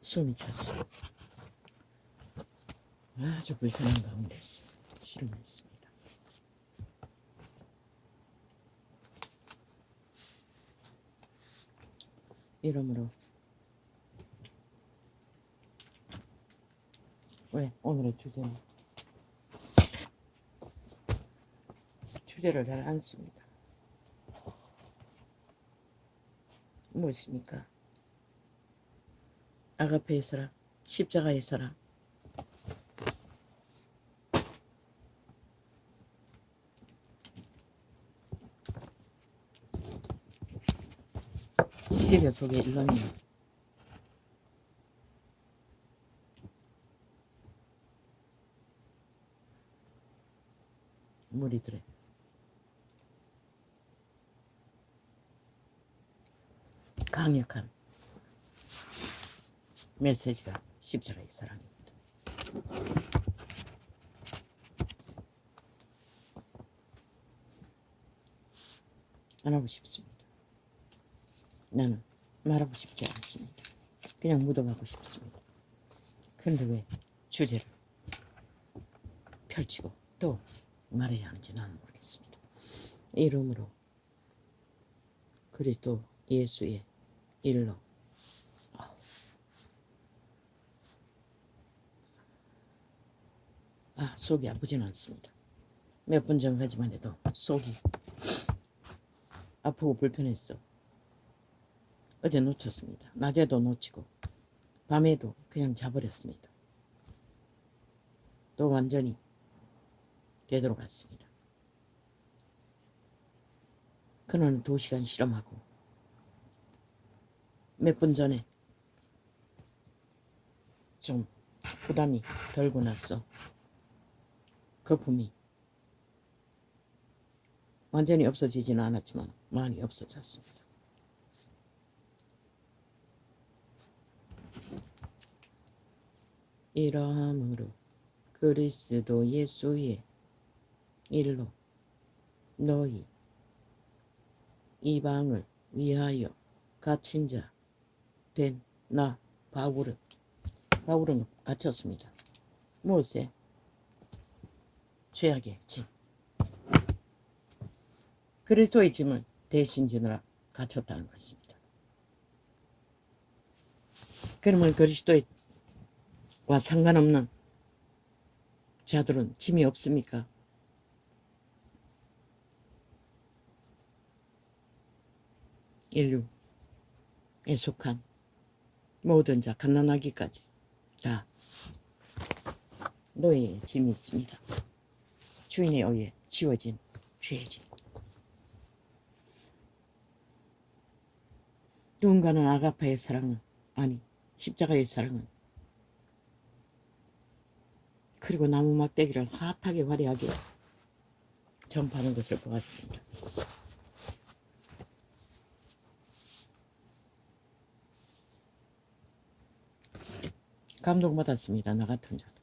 숨이 찼어. 아주 불편한 가운데서 실험했습니다. 이러므로 왜 오늘의 주제를 잘 안 씁니다. 무엇입니까? 아가페의 사랑, 십자가의 사랑. 시대 속의 일론이요. 무리들의 강력한 메시지가 십자가의 사랑입니다. 안 하고 싶습니다. 나는 말하고 싶지 않습니다. 그냥 묻어가고 싶습니다. 근데 왜 주제를 펼치고 또 말해야 하는지 나는 모르겠습니다. 이름으로 그리스도 예수의 일로 속이 아프지는 않습니다. 몇 분 전까지만 해도 속이 아프고 불편했어. 어제 놓쳤습니다. 낮에도 놓치고 밤에도 그냥 자버렸습니다. 또 완전히 되돌아갔습니다. 그는 2시간 실험하고 몇 분 전에 좀 부담이 덜고 났어. 거품이 완전히 없어지지는 않았지만 많이 없어졌습니다. 이러함으로 그리스도 예수의 일로 너희 이방을 위하여 갇힌 자 된 나 바울은 갇혔습니다. 무엇에? 죄악의 짐. 그리스도의 짐을 대신 지느라 갇혔다는 것입니다. 그러면 그리스도와 상관없는 자들은 짐이 없습니까? 인류에 속한 모든 자 갓난아기까지 다 노예의 짐이 있습니다. 주인에 의해 지워진 죄의 짐. 누군가는 아가페의 사랑은 아니 십자가의 사랑은 그리고 나무 막대기를 핫하게 화려하게 전파하는 것을 보았습니다. 감동받았습니다. 나 같은 자도.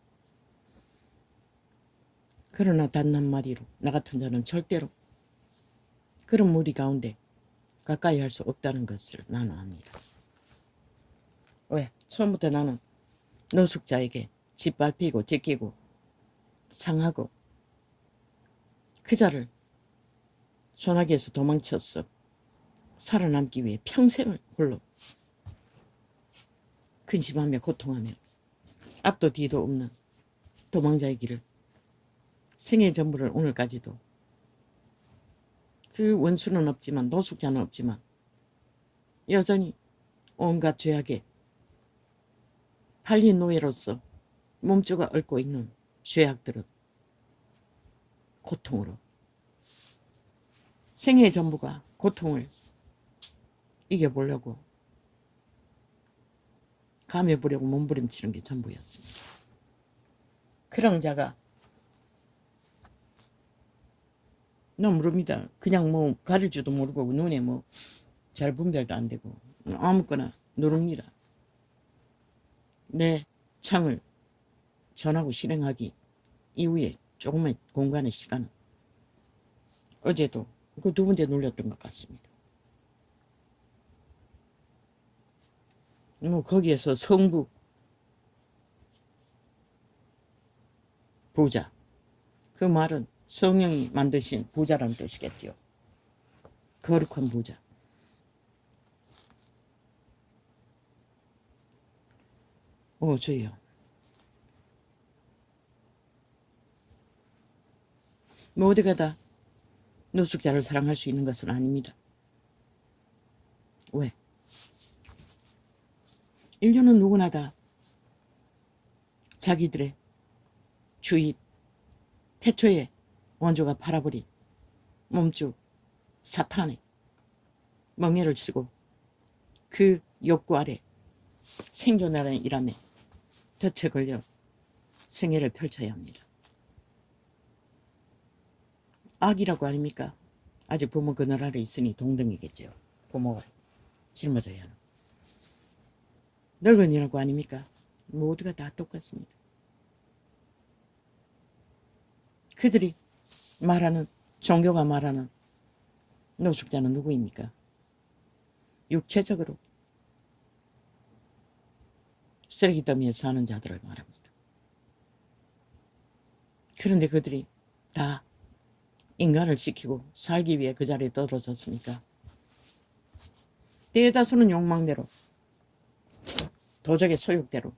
그러나 단 한마디로 나 같은 자는 절대로 그런 무리 가운데 가까이 할 수 없다는 것을 나는 압니다. 왜? 처음부터 나는 노숙자에게 짓밟히고 제끼고 상하고 그 자를 소나기에서 도망쳤어. 살아남기 위해 평생을 홀로 근심하며 고통하며 앞도 뒤도 없는 도망자의 길을 생애 전부를 오늘까지도 그 원수는 없지만 노숙자는 없지만 여전히 온갖 죄악에 팔린 노예로서 몸주가 얽고 있는 죄악들은 고통으로 생애의 전부가 고통을 이겨보려고 감해보려고 몸부림치는 게 전부였습니다. 그런 자가 난 모릅니다. 그냥 뭐 가릴 줄도 모르고 눈에 뭐 잘 분별도 안 되고 아무거나 누릅니다. 내 창을 전하고 실행하기 이후에 조금의 공간의 시간은 어제도 그 2번째 눌렸던 것 같습니다. 뭐 거기에서 성부 부자, 그 말은 성령이 만드신 부자라는 뜻이겠죠. 거룩한 부자. 주여. 모두가 다 노숙자를 사랑할 수 있는 것은 아닙니다. 왜? 인류는 누구나 다 자기들의 주입, 태초에 원조가 팔아버린 몸주 사탄의 멍에를 쓰고 그 욕구 아래 생존하는 일함에 덫에 걸려 생애를 펼쳐야 합니다. 악이라고 아닙니까? 아직 부모 그늘 아래 있으니 동등이겠죠. 부모가 짊어져야 하는. 늙은이라고 아닙니까? 모두가 다 똑같습니다. 그들이 말하는, 종교가 말하는 노숙자는 누구입니까? 육체적으로 쓰레기 더미에 사는 자들을 말합니다. 그런데 그들이 다 인간을 지키고 살기 위해 그 자리에 떨어졌습니까? 대다수는 욕망대로, 도적의 소욕대로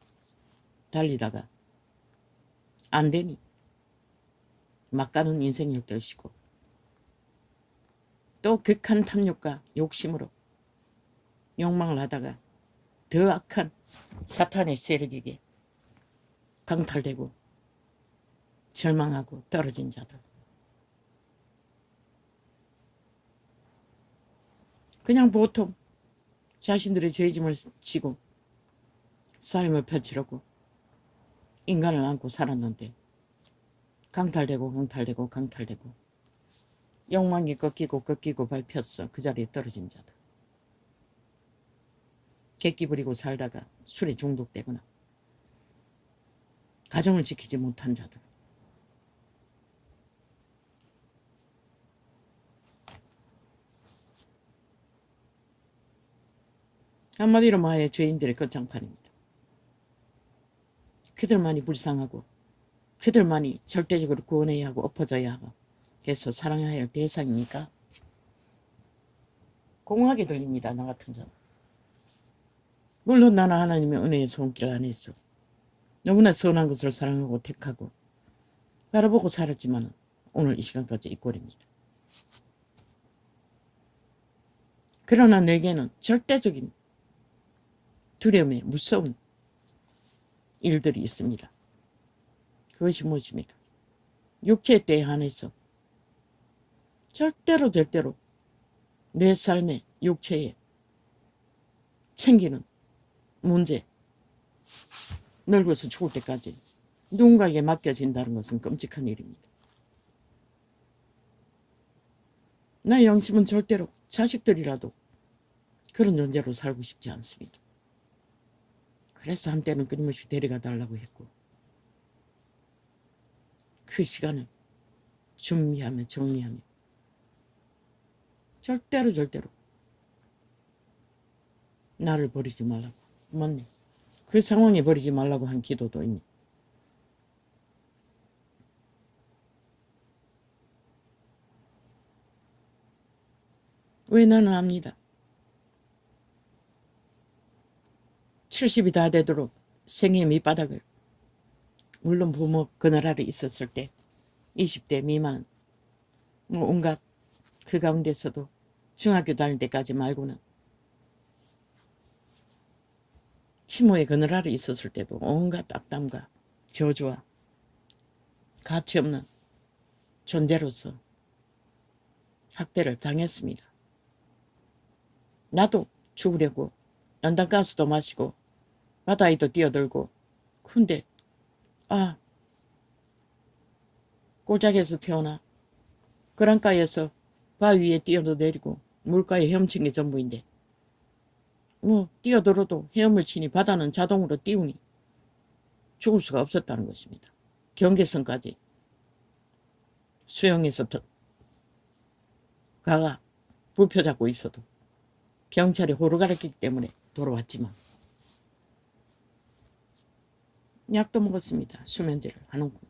달리다가 안 되니 막 가는 인생일 것이고, 또 극한 탐욕과 욕심으로 욕망을 하다가 더 악한 사탄의 세력에게 강탈되고 절망하고 떨어진 자들. 그냥 보통 자신들의 죄짐을 지고 삶을 펼치려고 인간을 안고 살았는데 강탈되고 욕망이 꺾이고 밟혔어. 그 자리에 떨어진 자들. 객기 부리고 살다가 술에 중독되거나 가정을 지키지 못한 자들. 한마디로 말해 죄인들의 끝장판입니다. 그들만이 불쌍하고 그들만이 절대적으로 구원해야 하고 엎어져야 하고 그래서 사랑해야 할 대상입니까? 공허하게 들립니다. 나 같은 자는. 물론 나는 하나님의 은혜의 손길 안에서 너무나 선한 것을 사랑하고 택하고 바라보고 살았지만 오늘 이 시간까지 이 꼴입니다. 그러나 내게는 절대적인 두려움에 무서운 일들이 있습니다. 그것이 무엇입니까? 육체의 때에 한해서 절대로 내 삶의 육체에 챙기는 문제, 늙어서 죽을 때까지 누군가에게 맡겨진다는 것은 끔찍한 일입니다. 나의 영심은 절대로 자식들이라도 그런 존재로 살고 싶지 않습니다. 그래서 한때는 끊임없이 데려가 달라고 했고 그 시간을 준비하며 정리하며 절대로 나를 버리지 말라고. 맞네. 그 상황에 버리지 말라고 한 기도도 있네. 왜 나는 압니다. 70이 다 되도록 생의 밑바닥을, 물론 부모 그늘 아래 있었을 때 20대 미만은 온갖 그 가운데서도 중학교 다닐 때까지 말고는 치모의 그늘 아래 있었을 때도 온갖 악담과 저주와 가치없는 존재로서 학대를 당했습니다. 나도 죽으려고 연탄가스도 마시고 바다에도 뛰어들고, 근데 꼴짝에서 태어나 그랑가에서 바위 위에 뛰어내리고 물가에 헤엄친 게 전부인데 뛰어들어도 헤엄을 치니 바다는 자동으로 띄우니 죽을 수가 없었다는 것입니다. 경계선까지 수영해서 가가 부표 잡고 있어도 경찰이 호루 가르치기 때문에 돌아왔지만 약도 먹었습니다. 수면제를 한 움큼.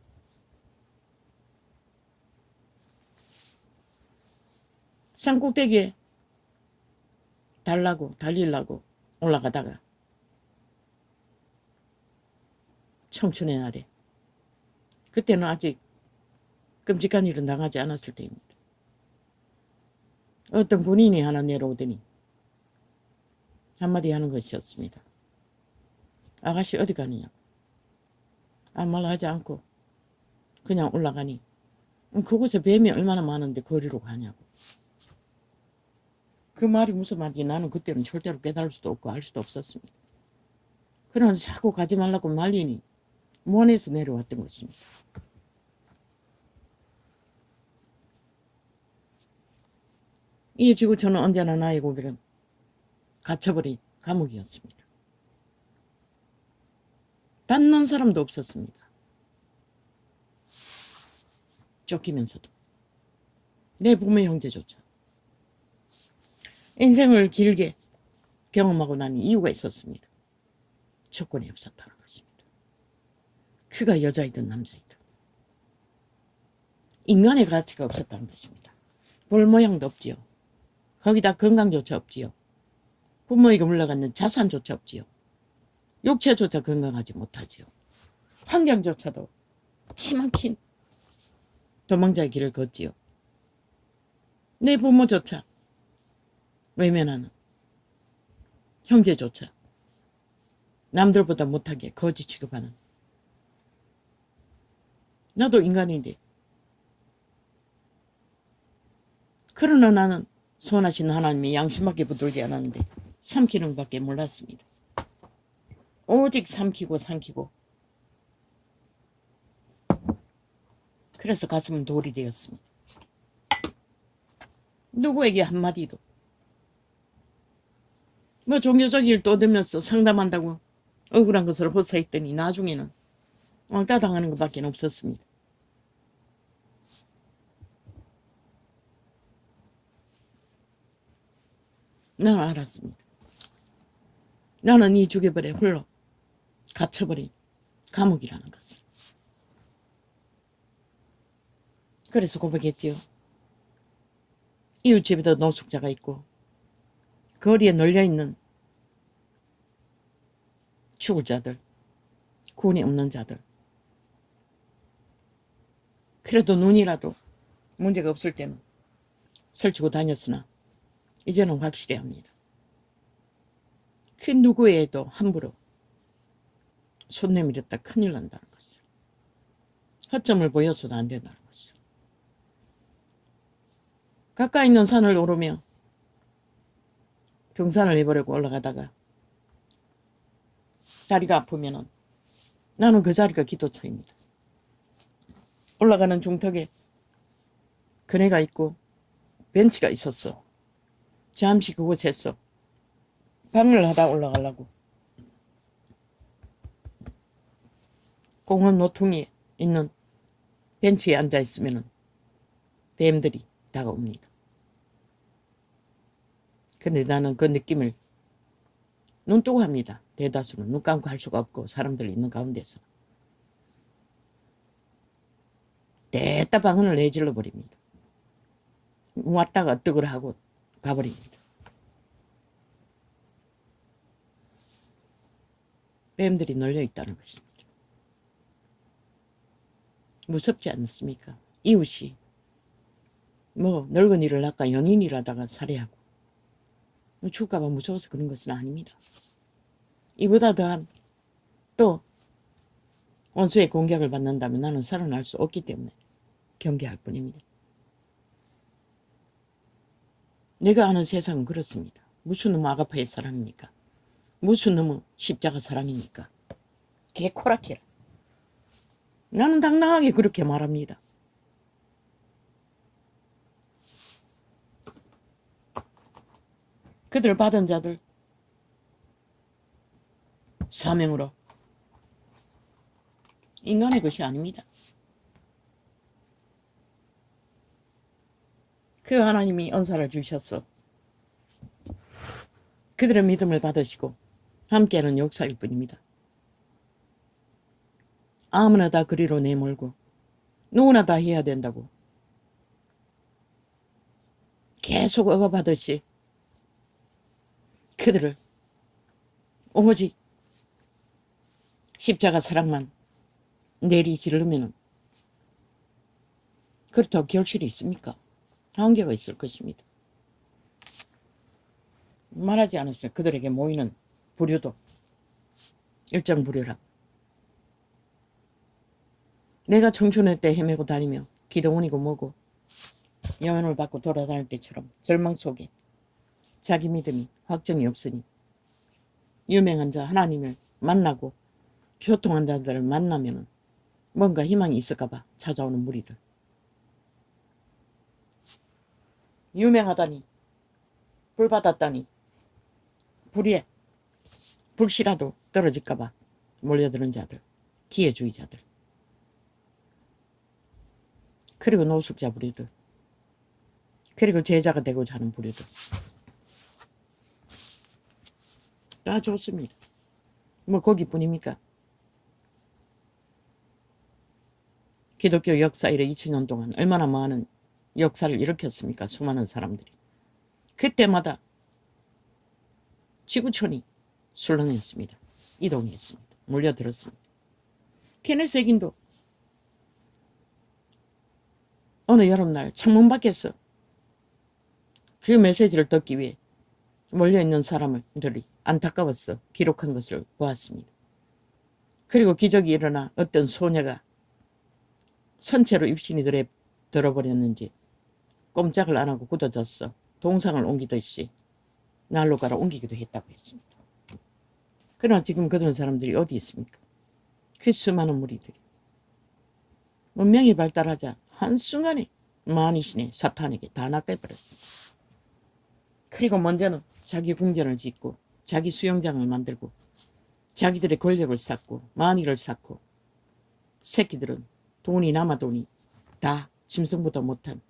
산꼭대기에 달리려고 올라가다가 청춘의 날에, 그때는 아직 끔찍한 일은 당하지 않았을 때입니다. 어떤 군인이 하나 내려오더니 한마디 하는 것이었습니다. 아가씨 어디 가느냐? 아무 말 하지 않고 그냥 올라가니 그곳에 뱀이 얼마나 많은데 거리로 가냐고. 그 말이 무슨 말인지 나는 그때는 절대로 깨달을 수도 없고 알 수도 없었습니다. 그러나 자꾸 가지 말라고 말리니 원에서 내려왔던 것입니다. 이에 지고 저는 언제나 나의 고백은 갇혀버린 감옥이었습니다. 닿는 사람도 없었습니다. 쫓기면서도 내 부모 형제조차. 인생을 길게 경험하고 난 이유가 있었습니다. 조건이 없었다는 것입니다. 그가 여자이든 남자이든 인간의 가치가 없었다는 것입니다. 볼 모양도 없지요. 거기다 건강조차 없지요. 부모에게 물려받는 자산조차 없지요. 육체조차 건강하지 못하지요. 환경조차도 희망킨 도망자의 길을 걷지요. 내 부모조차 외면하는 형제조차 남들보다 못하게 거지 취급하는, 나도 인간인데 그러나 나는 선하신 하나님의 양심밖에 붙들지 않았는데 삼키는 밖에 몰랐습니다. 오직 삼키고 그래서 가슴은 돌이 되었습니다. 누구에게 한마디도 뭐 종교적 일 떠들면서 상담한다고 억울한 것을 호소했더니 나중에는 왕따 당하는 것밖에 없었습니다. 나는 알았습니다. 나는 이 죽여버려 홀로 갇혀버린 감옥이라는 것을. 그래서 고백했지요. 이웃집에도 노숙자가 있고 거리에 널려있는 죽을 자들, 구원이 없는 자들. 그래도 눈이라도 문제가 없을 때는 설치고 다녔으나 이제는 확실히 합니다. 그 누구에도 함부로 손 내밀었다 큰일 난다는 것을. 허점을 보여서도 안 된다는 것을. 가까이 있는 산을 오르며 등산을 해보려고 올라가다가 다리가 아프면은 나는 그 자리가 기도처입니다. 올라가는 중턱에 그네가 있고 벤치가 있었어. 잠시 그곳에서 방을 하다 올라가려고 공원 노통에 있는 벤치에 앉아 있으면 뱀들이 다가옵니다. 근데 나는 그 느낌을 눈 뜨고 합니다. 대다수는 눈 감고 할 수가 없고 사람들 있는 가운데서 대따 방언을 내질러 버립니다. 왔다가 뜨거를 하고 가버립니다. 뱀들이 널려 있다는 것입니다. 무섭지 않습니까? 이웃이 뭐 늙은이를 낳까 연인이라다가 살해하고 죽을까봐 무서워서 그런 것은 아닙니다. 이보다 더한 또 원수의 공격을 받는다면 나는 살아날 수 없기 때문에 경계할 뿐입니다. 내가 아는 세상은 그렇습니다. 무슨 놈의 아가파의 사랑입니까? 무슨 놈의 십자가 사랑입니까? 개코라케라. 나는 당당하게 그렇게 말합니다. 그들 받은 자들 사명으로 인간의 것이 아닙니다. 그 하나님이 은사를 주셨어. 그들의 믿음을 받으시고 함께하는 역사일 뿐입니다. 아무나 다 그리로 내몰고 누구나 다 해야 된다고 계속 억압하듯이 그들을 오직 십자가 사랑만 내리지르면은 그렇다고 결실이 있습니까? 한계가 있을 것입니다. 말하지 않았어요. 그들에게 모이는 부류도 일정 부류라. 내가 청춘회 때 헤매고 다니며 기도원이고 뭐고 영혼을 받고 돌아다닐 때처럼 절망 속에 자기 믿음이 확정이 없으니 유명한 자 하나님을 만나고 교통한 자들을 만나면 뭔가 희망이 있을까봐 찾아오는 무리들. 유명하다니 불 받았다니 불의에 불씨라도 떨어질까봐 몰려드는 자들, 기회주의자들, 그리고 노숙자 부류들, 그리고 제자가 되고자 하는 부류들. 다 좋습니다. 뭐 거기뿐입니까? 기독교 역사 이래 2000년 동안 얼마나 많은 역사를 일으켰습니까? 수많은 사람들이. 그때마다 지구촌이 술렁했습니다. 이동했습니다. 몰려들었습니다. 케네스 에긴도 어느 여름날 창문 밖에서 그 메시지를 듣기 위해 몰려있는 사람들이 안타까워서 기록한 것을 보았습니다. 그리고 기적이 일어나 어떤 소녀가 선체로 입신이 들어버렸는지 꼼짝을 안 하고 굳어졌어 동상을 옮기듯이 날로 갈아 옮기기도 했다고 했습니다. 그러나 지금 그런 사람들이 어디 있습니까? 그 수많은 무리들이. 문명이 발달하자 한순간에 만이신의 사탄에게 다 낚여버렸습니다. 그리고 먼저는 자기 궁전을 짓고 자기 수영장을 만들고 자기들의 권력을 쌓고 만위를 쌓고 새끼들은 돈이 남아돈이 다 짐승보다 못한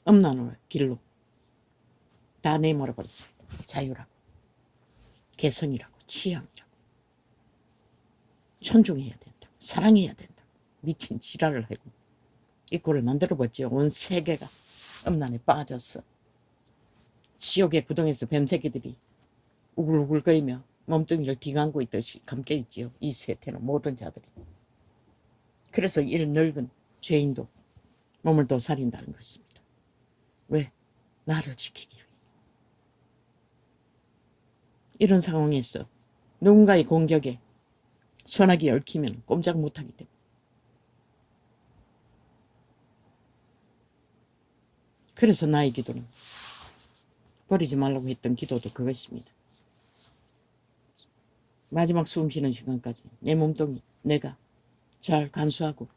음란의 길로 다 내몰아버렸습니다. 자유라고 개성이라고 취향이라고 존중해야 된다. 사랑해야 된다. 미친 지랄을 하고 이 꼴을 만들어봤죠. 온 세계가 음란에 빠졌어. 지옥의 구덩이에서 뱀새끼들이 우글우글거리며 몸뚱이를 뒤감고 있듯이 감겨있지요. 이 세태는 모든 자들이. 그래서 이 늙은 죄인도 몸을 또 살린다는 것입니다. 왜? 나를 지키기 위해. 이런 상황에서 누군가의 공격에 소나기 얽히면 꼼짝 못하기 때문에. 그래서 나의 기도는 버리지 말라고 했던 기도도 그것입니다. 마지막 숨 쉬는 시간까지 내 몸뚱이 내가 잘 간수하고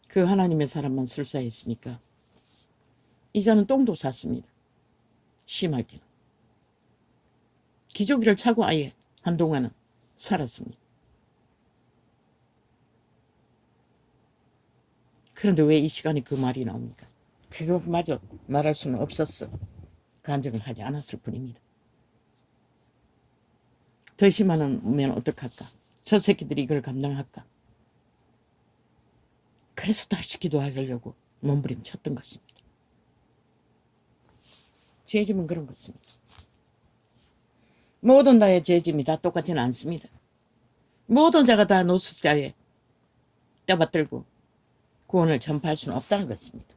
그 하나님의 사람만 설사했습니까? 이자는 똥도 쌌습니다. 심할 때는. 기저귀를 차고 아예 한동안은 살았습니다. 그런데 왜 이 시간에 그 말이 나옵니까? 그것마저 말할 수는 없었어. 간증을 하지 않았을 뿐입니다. 더 심하면 어떡할까? 저 새끼들이 이걸 감당할까? 그래서 다시 기도하려고 몸부림쳤던 것입니다. 죄짐은 그런 것입니다. 모든 자의 죄짐이 다 똑같지는 않습니다. 모든 자가 다 노숙자에 떠받들고 구원을 전파할 수는 없다는 것입니다.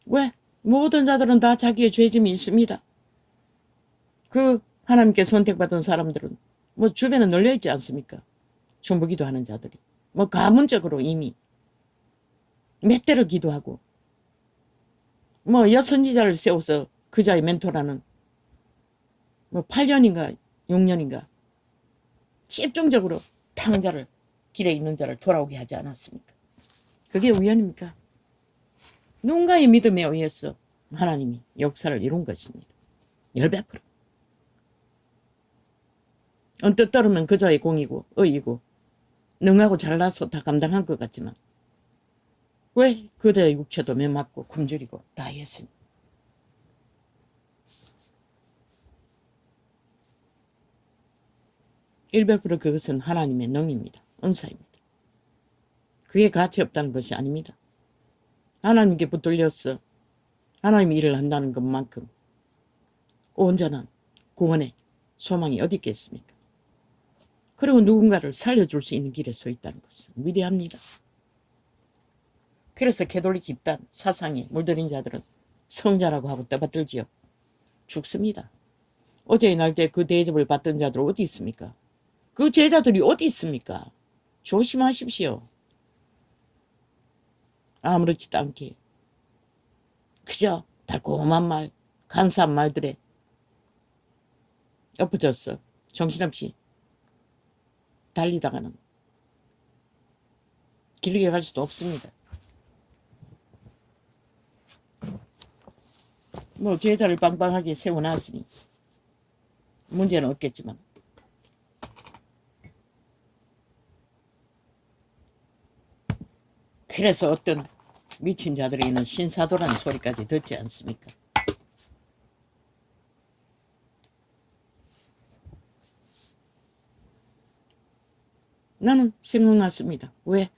왜? 모든 자들은 다 자기의 죄짐이 있습니다. 그 하나님께 선택받은 사람들은 뭐 주변에 널려있지 않습니까? 중보기도 하는 자들이. 뭐 가문적으로 이미 몇 대를 기도하고 뭐 여선지자를 세워서 그 자의 멘토라는 뭐 8년인가 6년인가 집중적으로 탕자를 길에 있는 자를 돌아오게 하지 않았습니까? 그게 우연입니까? 누군가의 믿음에 의해서 하나님이 역사를 이룬 것입니다. 10배풀. 언뜻 들으면 그자의 공이고 의이고 능하고 잘나서 다 감당한 것 같지만 왜 그대의 육체도 매맞고 굶주리고 다 했으니 100% 그것은 하나님의 능입니다. 은사입니다. 그게 가치 없다는 것이 아닙니다. 하나님께 붙들렸어. 하나님이 일을 한다는 것만큼 온전한 구원의 소망이 어디 있겠습니까? 그리고 누군가를 살려줄 수 있는 길에 서 있다는 것은 위대합니다. 그래서 캐톨릭 집단 사상에 물들인 자들은 성자라고 하고 떠받들지요. 죽습니다. 어제의 날 때 그 대접을 받던 자들 어디 있습니까? 그 제자들이 어디 있습니까? 조심하십시오. 아무렇지도 않게 그저 달콤한 말, 간사한 말들에 엎어졌어. 정신없이 달리다가는 길게 갈 수도 없습니다. 뭐 제자를 빵빵하게 세워놨으니 문제는 없겠지만 그래서 어떤 미친 자들이 있는 신사도라는 소리까지 듣지 않습니까? 나는 생각났습니다. 왜?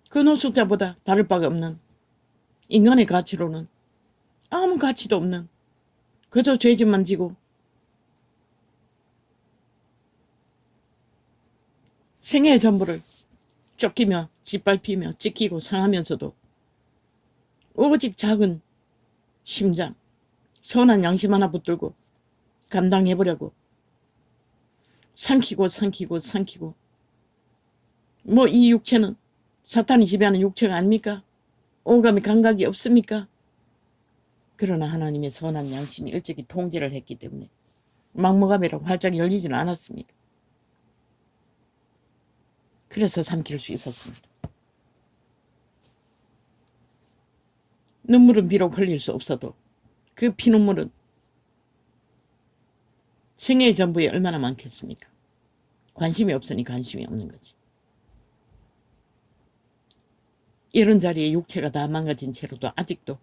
그 노숙자보다 다를 바가 없는 인간의 가치로는 아무 가치도 없는 그저 죄짐만 지고 생애의 전부를 쫓기며 짓밟히며 찍히고 상하면서도 오직 작은 심장, 선한 양심 하나 붙들고 감당해보려고 삼키고 뭐 이 육체는 사탄이 지배하는 육체가 아닙니까? 오감의 감각이 없습니까? 그러나 하나님의 선한 양심이 일찍이 통제를 했기 때문에 막무가내로 활짝 열리지는 않았습니다. 그래서 삼킬 수 있었습니다. 눈물은 비록 흘릴 수 없어도 그 피눈물은 생애의 전부에 얼마나 많겠습니까? 관심이 없으니 관심이 없는 거지. 이런 자리에 육체가 다 망가진 채로도 아직도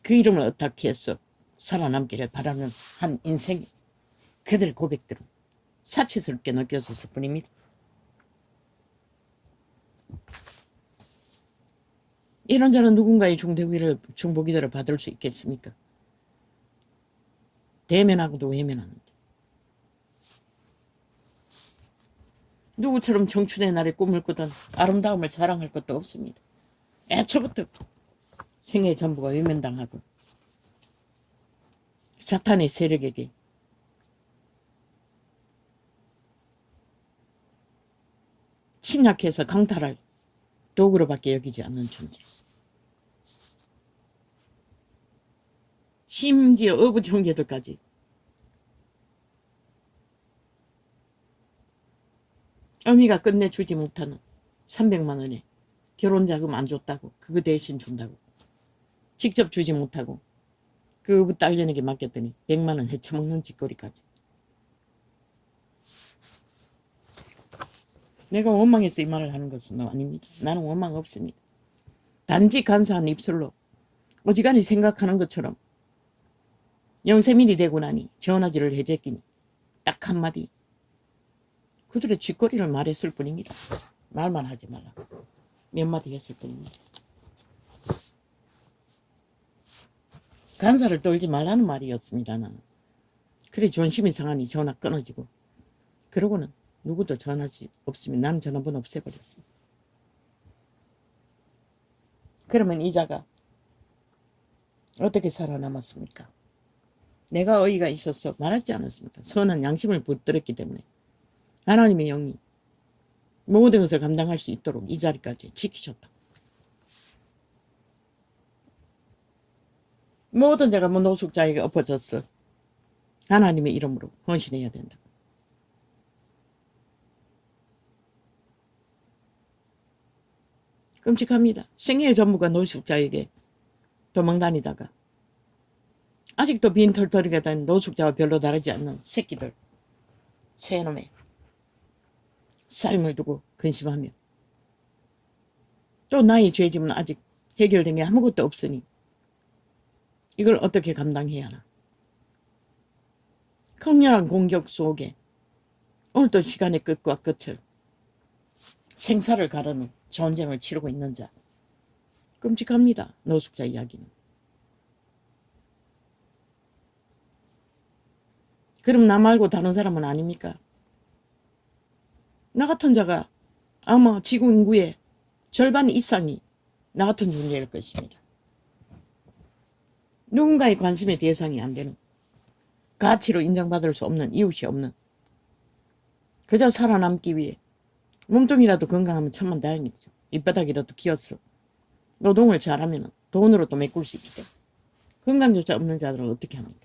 그 이름을 어떻게 해서 살아남기를 바라는 한 인생, 그들의 고백들은 사치스럽게 느껴졌을 뿐입니다. 이런 자는 누군가의 중보기도를 받을 수 있겠습니까? 대면하고도 외면하는데. 누구처럼 청춘의 날에 꿈을 꾸던 아름다움을 자랑할 것도 없습니다. 애초부터 생애 전부가 외면당하고 사탄의 세력에게 침략해서 강탈할 도구로밖에 여기지 않는 존재. 심지어 어부 형제들까지 어미가 끝내주지 못하는 300만 원에 결혼자금 안 줬다고 그거 대신 준다고 직접 주지 못하고 그 어부 딸년에게 맡겼더니 100만 원 헤쳐먹는 짓거리까지. 내가 원망해서 이 말을 하는 것은 아닙니다. 나는 원망 없습니다. 단지 간사한 입술로 어지간히 생각하는 것처럼 영세민이 되고 나니 전화질을 해제끼니 딱 한마디 그들의 쥐거리를 말했을 뿐입니다. 말만 하지 말라고 몇 마디 했을 뿐입니다. 간사를 떨지 말라는 말이었습니다. 나는. 그래 존심이 상하니 전화 끊어지고 그러고는 누구도 전화지 없으면 나는 전화번호 없애버렸습니다. 그러면 이 자가 어떻게 살아남았습니까? 내가 어이가 있어서 말하지 않았습니까? 선한 양심을 붙들었기 때문에 하나님의 영이 모든 것을 감당할 수 있도록 이 자리까지 지키셨다. 모든 자가 노숙자에게 엎어졌어. 하나님의 이름으로 헌신해야 된다. 끔찍합니다. 생애의 전부가 노숙자에게 도망다니다가 아직도 빈털터리가 된 노숙자와 별로 다르지 않는 새끼들, 새놈의 삶을 두고 근심하며 또 나의 죄짐은 아직 해결된 게 아무것도 없으니 이걸 어떻게 감당해야 하나. 강렬한 공격 속에 오늘도 시간의 끝과 끝을 생사를 가르는 전쟁을 치르고 있는 자. 끔찍합니다. 노숙자 이야기는. 그럼 나 말고 다른 사람은 아닙니까? 나 같은 자가 아마 지구 인구의 절반 이상이 나 같은 존재일 것입니다. 누군가의 관심의 대상이 안 되는, 가치로 인정받을 수 없는, 이웃이 없는, 그저 살아남기 위해 몸뚱이라도 건강하면 천만 다행이죠. 밑바닥이라도 기어서 노동을 잘하면 돈으로 또 메꿀 수 있기 때문에. 건강조차 없는 자들은 어떻게 합니까?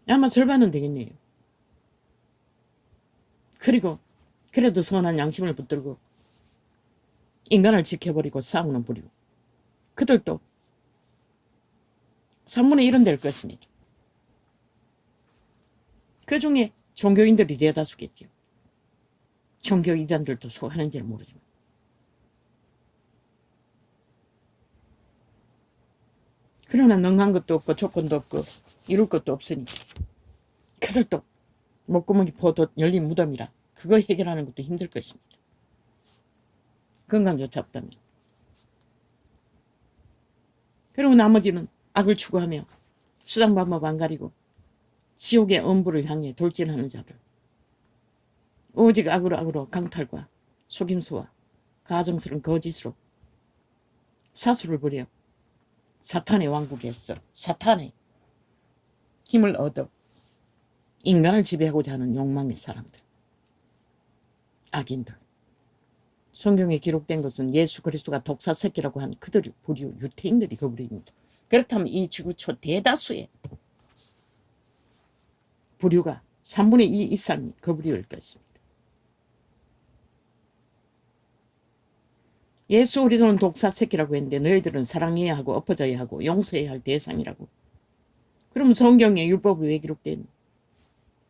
아마 절반은 되겠네요. 그리고 그래도 선한 양심을 붙들고 인간을 지켜버리고 싸우는 부류. 그들도 3분의 1은 될 것입니다. 그 중에 종교인들이 대다수겠죠. 종교 이단들도 속하는지는 모르지만. 그러나 능한 것도 없고 조건도 없고 이룰 것도 없으니 그들도 목구멍이 포도 열린 무덤이라 그거 해결하는 것도 힘들 것입니다. 건강조차 없다면. 그리고 나머지는 악을 추구하며 수단방법 안 가리고 지옥의 엄부를 향해 돌진하는 자들. 오직 악으로 강탈과 속임수와 가정스러운 거짓으로 사수를 부려 사탄의 왕국에서 사탄의 힘을 얻어 인간을 지배하고자 하는 욕망의 사람들. 악인들. 성경에 기록된 것은 예수 그리스도가 독사새끼라고 한 그들이 부류 유태인들이 그 부류입니다. 그렇다면 이 지구촌 대다수의 부류가 3분의 2 이상이 그 부류일 것입니다. 예수 그리스도는 독사새끼라고 했는데 너희들은 사랑해야 하고 엎어져야 하고 용서해야 할 대상이라고. 그럼 성경에 율법이 왜 기록된